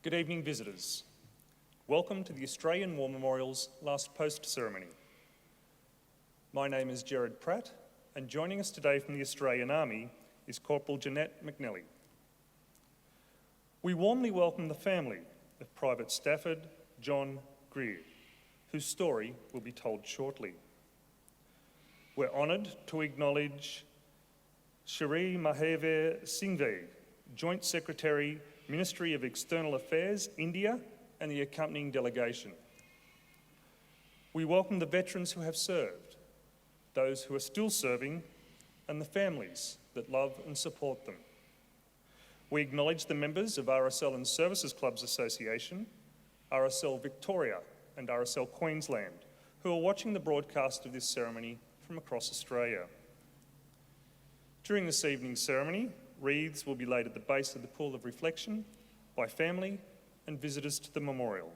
Good evening, visitors. Welcome to the Australian War Memorial's last post ceremony. My name is Gerard Pratt, and joining us today from the Australian Army is Corporal Jeanette McNally. We warmly welcome the family of Private Stafford John Greer, whose story will be told shortly. We're honoured to acknowledge Shri Mahaveer Singhvi, Joint Secretary, Ministry of External Affairs, India, and the accompanying delegation. We welcome the veterans who have served, those who are still serving, and the families that love and support them. We acknowledge the members of RSL and Services Clubs Association, RSL Victoria and RSL Queensland, who are watching the broadcast of this ceremony from across Australia. During this evening's ceremony, wreaths will be laid at the base of the pool of reflection by family and visitors to the memorial.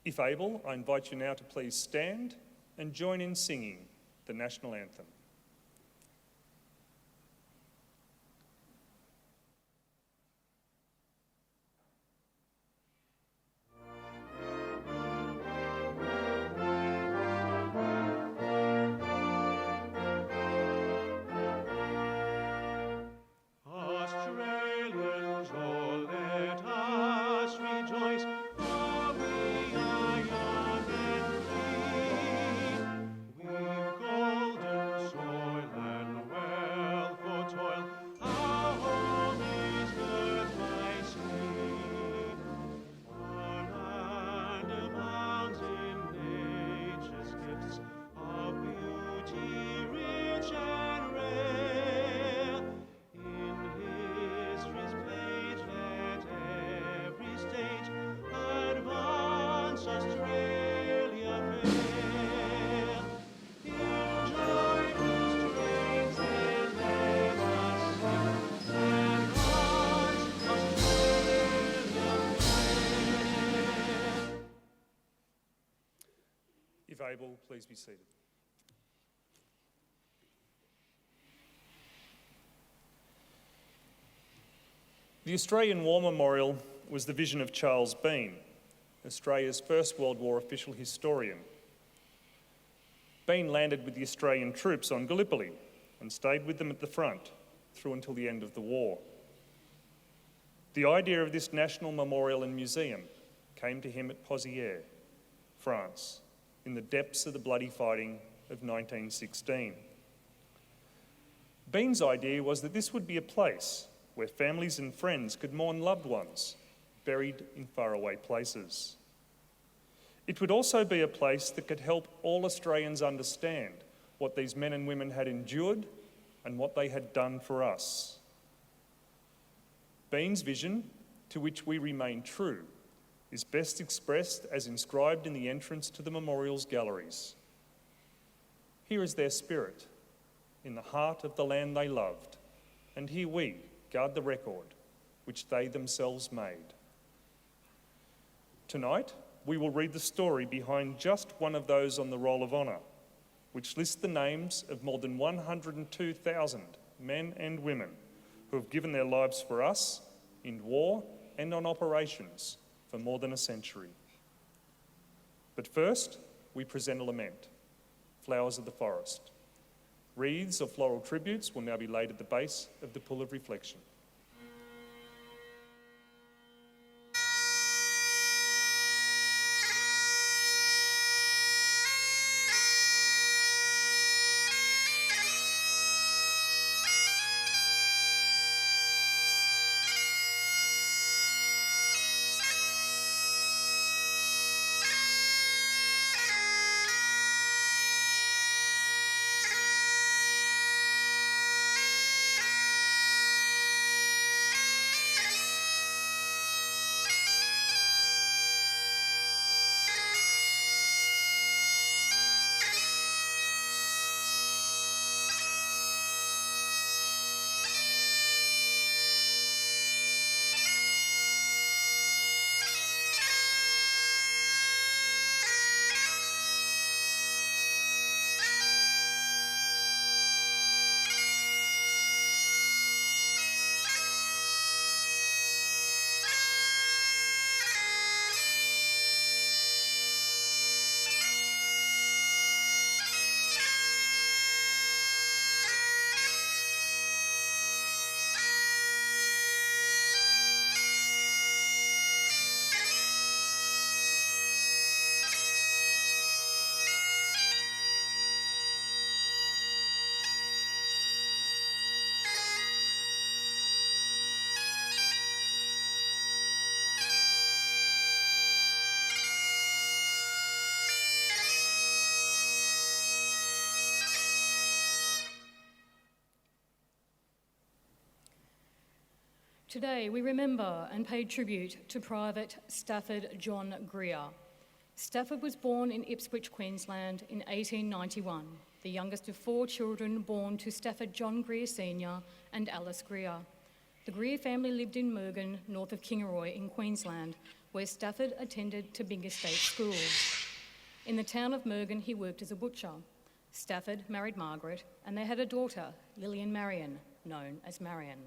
If able, I invite you now to please stand and join in singing the national anthem. If able, please be seated. The Australian War Memorial was the vision of Charles Bean, Australia's First World War official historian. Bean landed with the Australian troops on Gallipoli and stayed with them at the front through until the end of the war. The idea of this national memorial and museum came to him at Pozières, France, in the depths of the bloody fighting of 1916. Bean's idea was that this would be a place where families and friends could mourn loved ones buried in faraway places. It would also be a place that could help all Australians understand what these men and women had endured and what they had done for us. Bean's vision, to which we remain true, is best expressed as inscribed in the entrance to the memorial's galleries. Here is their spirit, in the heart of the land they loved, and here we guard the record which they themselves made. Tonight, we will read the story behind just one of those on the Roll of Honour, which lists the names of more than 102,000 men and women who have given their lives for us in war and on operations for more than a century. But first, we present a lament, Flowers of the Forest. Wreaths of floral tributes will now be laid at the base of the pool of reflection. Today we remember and pay tribute to Private Stafford John Greer. Stafford was born in Ipswich, Queensland in 1891, the youngest of 4 children born to Stafford John Greer Sr. and Alice Greer. The Greer family lived in Mergen, north of Kingaroy in Queensland, where Stafford attended Tobinga State School. In the town of Mergen, he worked as a butcher. Stafford married Margaret, and they had a daughter, Lillian Marion, known as Marion.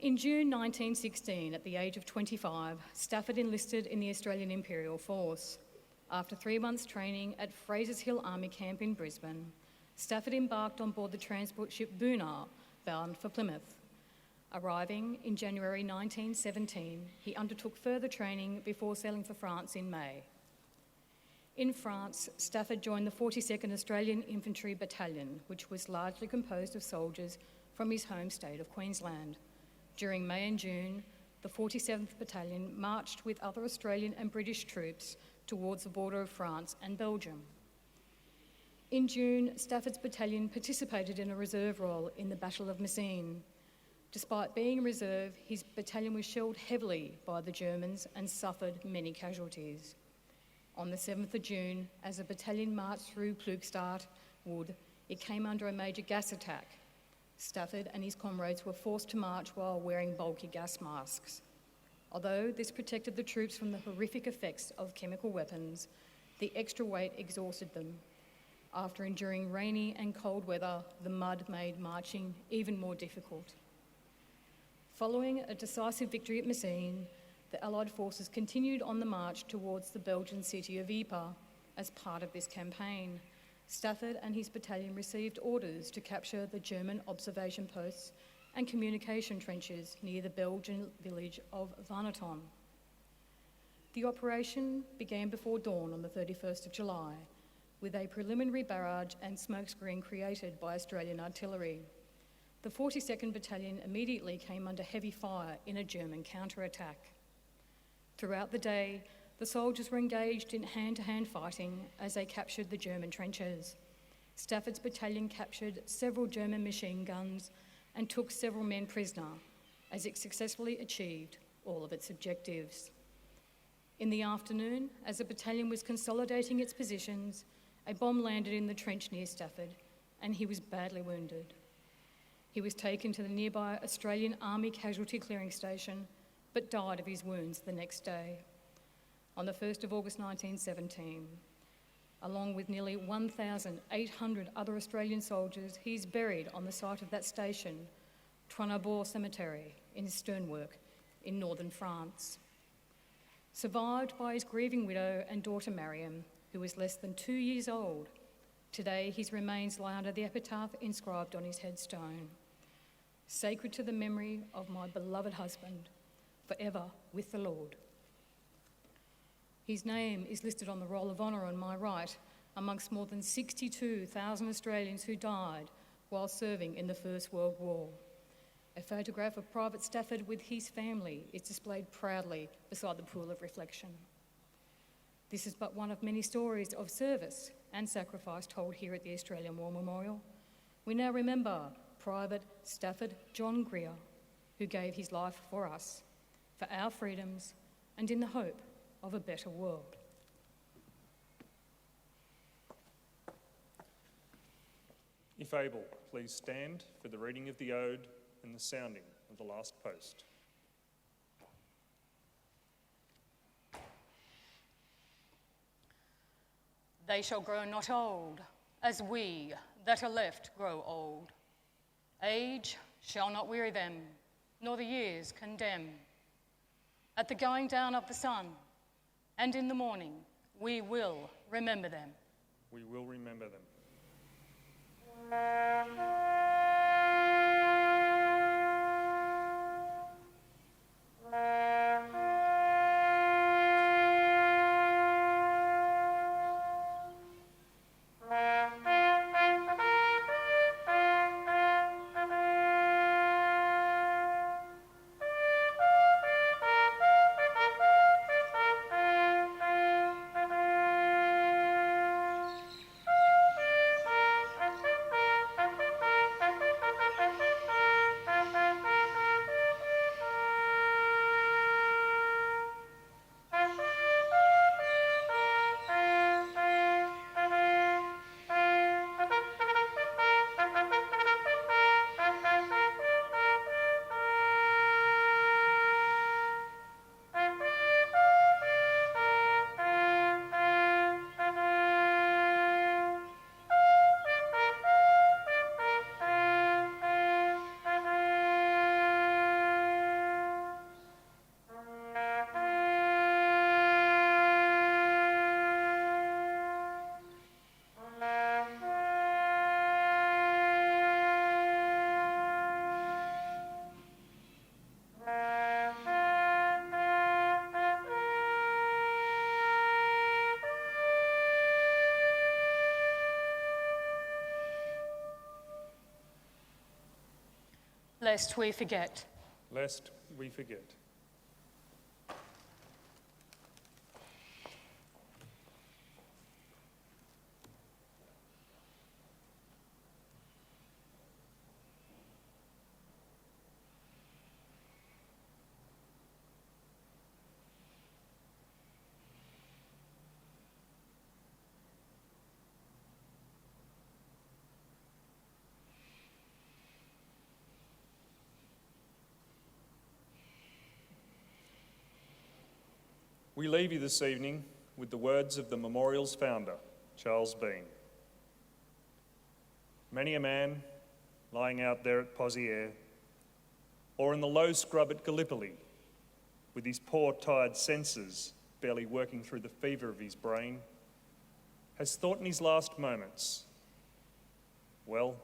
In June 1916, at the age of 25, Stafford enlisted in the Australian Imperial Force. After 3 months' training at Fraser's Hill Army Camp in Brisbane, Stafford embarked on board the transport ship Boonar, bound for Plymouth. Arriving in January 1917, he undertook further training before sailing for France in May. In France, Stafford joined the 42nd Australian Infantry Battalion, which was largely composed of soldiers from his home state of Queensland. During May and June, the 47th Battalion marched with other Australian and British troops towards the border of France and Belgium. In June, Stafford's battalion participated in a reserve role in the Battle of Messines. Despite being a reserve, his battalion was shelled heavily by the Germans and suffered many casualties. On the 7th of June, as the battalion marched through Plugstad Wood, it came under a major gas attack. Stafford and his comrades were forced to march while wearing bulky gas masks. Although this protected the troops from the horrific effects of chemical weapons, the extra weight exhausted them. After enduring rainy and cold weather, the mud made marching even more difficult. Following a decisive victory at Messines, the Allied forces continued on the march towards the Belgian city of Ypres. As part of this campaign, Stafford and his battalion received orders to capture the German observation posts and communication trenches near the Belgian village of Varneton. The operation began before dawn on the 31st of July, with a preliminary barrage and smokescreen created by Australian artillery. The 42nd Battalion immediately came under heavy fire in a German counterattack. Throughout the day, the soldiers were engaged in hand-to-hand fighting as they captured the German trenches. Stafford's battalion captured several German machine guns and took several men prisoner, as it successfully achieved all of its objectives. In the afternoon, as the battalion was consolidating its positions, a bomb landed in the trench near Stafford, and he was badly wounded. He was taken to the nearby Australian Army Casualty Clearing Station, but died of his wounds the next day. On the 1st of August 1917, along with nearly 1,800 other Australian soldiers, he is buried on the site of that station, Troinabord Cemetery in Sternwerk in northern France. Survived by his grieving widow and daughter Mariam, who was less than 2 years old, today his remains lie under the epitaph inscribed on his headstone: "Sacred to the memory of my beloved husband, forever with the Lord." His name is listed on the Roll of Honour on my right, amongst more than 62,000 Australians who died while serving in the First World War. A photograph of Private Stafford with his family is displayed proudly beside the pool of reflection. This is but one of many stories of service and sacrifice told here at the Australian War Memorial. We now remember Private Stafford John Greer, who gave his life for us, for our freedoms, and in the hope of a better world. If able, please stand for the reading of the ode and the sounding of the last post. They shall grow not old, as we that are left grow old. Age shall not weary them, nor the years condemn. At the going down of the sun, and in the morning, we will remember them. We will remember them. lest we forget. Lest we forget. We leave you this evening with the words of the memorial's founder, Charles Bean. Many a man lying out there at Pozières, or in the low scrub at Gallipoli, with his poor tired senses barely working through the fever of his brain, has thought in his last moments, well,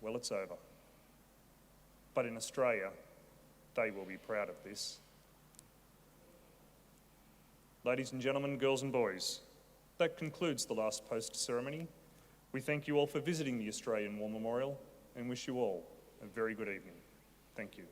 it's over. But in Australia, they will be proud of this. Ladies and gentlemen, girls and boys, that concludes the last post ceremony. We thank you all for visiting the Australian War Memorial and wish you all a very good evening. Thank you.